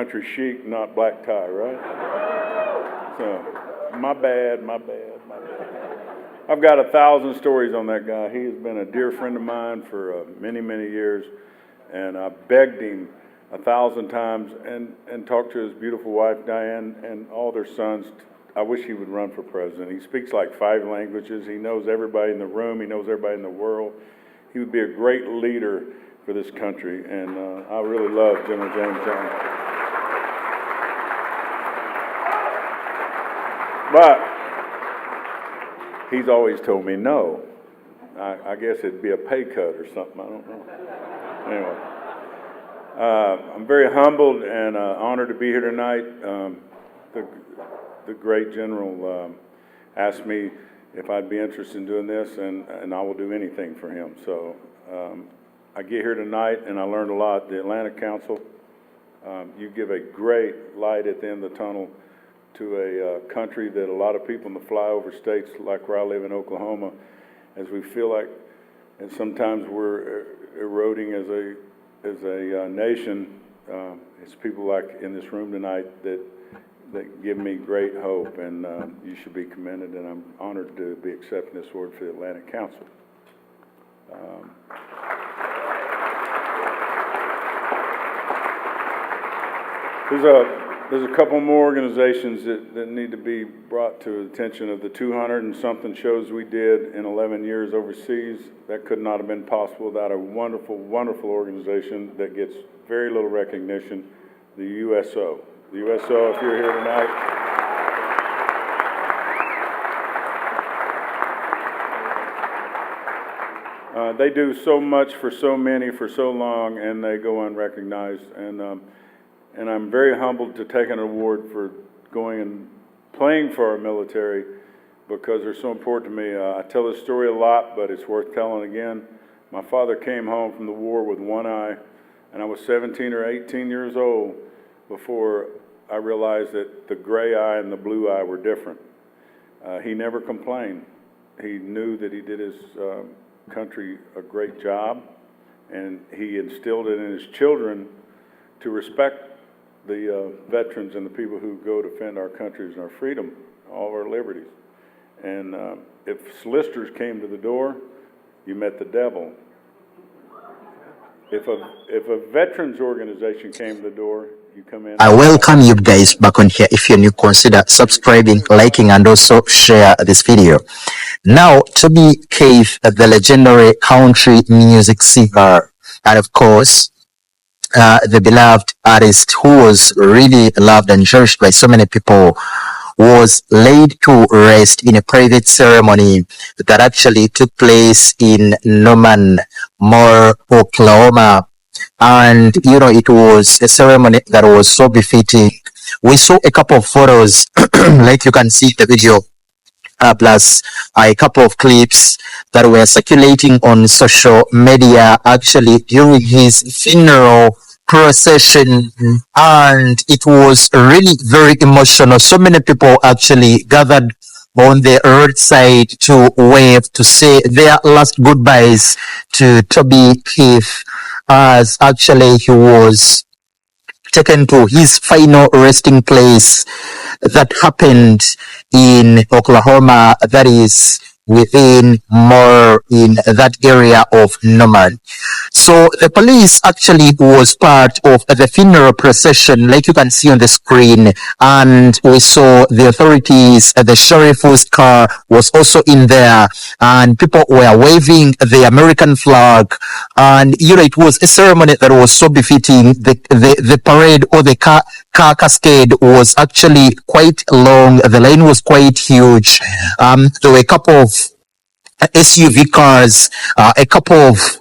country chic, not black tie, right? So, my bad. I've got 1,000 stories on that guy. He has been a dear friend of mine for many, many years, and I begged him 1,000 times and talked to his beautiful wife, Diane, and all their sons. I wish he would run for president. He speaks like 5 languages. He knows everybody in the room. He knows everybody in the world. He would be a great leader for this country, and I really love General James Jones. But he's always told me no. I guess it'd be a pay cut or something. I don't know. Anyway, I'm very humbled and honored to be here tonight. The great general asked me if I'd be interested in doing this, and I will do anything for him. So I get here tonight, and I learned a lot. The Atlantic Council, you give a great light at the end of the tunnel to a country that a lot of people in the flyover states, like where I live in Oklahoma, as we feel like, and sometimes we're eroding as a nation. It's people like in this room tonight that give me great hope, and you should be commended, and I'm honored to be accepting this award for the Atlantic Council. There's a couple more organizations that need to be brought to the attention of the 200 and something shows we did in 11 years overseas. That could not have been possible without a wonderful, wonderful organization that gets very little recognition, the USO. The USO, if you're here tonight, they do so much for so many for so long, and they go unrecognized. And I'm very humbled to take an award for going and playing for our military because they're so important to me. I tell this story a lot, but it's worth telling again. My father came home from the war with one eye, and I was 17 or 18 years old before I realized that the gray eye and the blue eye were different. He never complained. He knew that he did his country a great job, and he instilled it in his children to respect the veterans and the people who go defend our countries and our freedom, all of our liberties. And if solicitors came to the door, you met the devil. If a veterans organization came to the door, you come in. I welcome you guys back on here. If you're new, consider subscribing, liking, and also share this video. Now, Tobykeith, the legendary country music singer, and of course, the beloved artist who was really loved and cherished by so many people, was laid to rest in a private ceremony that actually took place in Norman, Oklahoma. And, you know, it was a ceremony that was so befitting. We saw a couple of photos, like you can see in the video, plus a couple of clips that were circulating on social media actually during his funeral procession, and it was really very emotional. So many people actually gathered on the roadside to wave, to say their last goodbyes to Tobykeith, as actually he was taken to his final resting place that happened in Oklahoma, that is within more in that area of Norman. So the police actually was part of the funeral procession, like you can see on the screen, and we saw the authorities, the sheriff's car was also in there, and people were waving the American flag, and you know, it was a ceremony that was so befitting. The parade or the car cascade was actually quite long. The line was quite huge. There were a couple of SUV cars, a couple of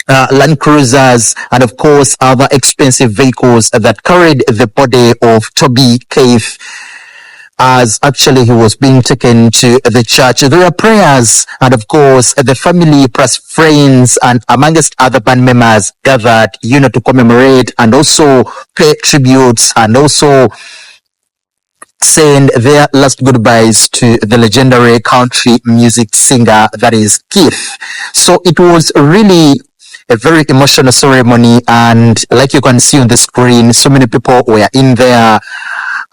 Land Cruisers, and of course other expensive vehicles that carried the body of Tobykeith as actually he was being taken to the church. There were prayers, and of course the family plus friends and amongst other band members gathered, you know, to commemorate and also pay tributes and also send their last goodbyes to the legendary country music singer that is Keith. So it was really a very emotional ceremony, and like you can see on the screen, so many people were in there.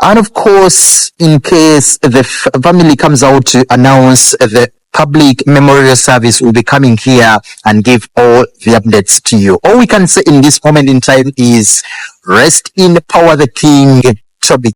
And of course, in case the family comes out to announce the public memorial service, will be coming here and give all the updates to you. All we can say in this moment in time is rest in power, the King, Toby.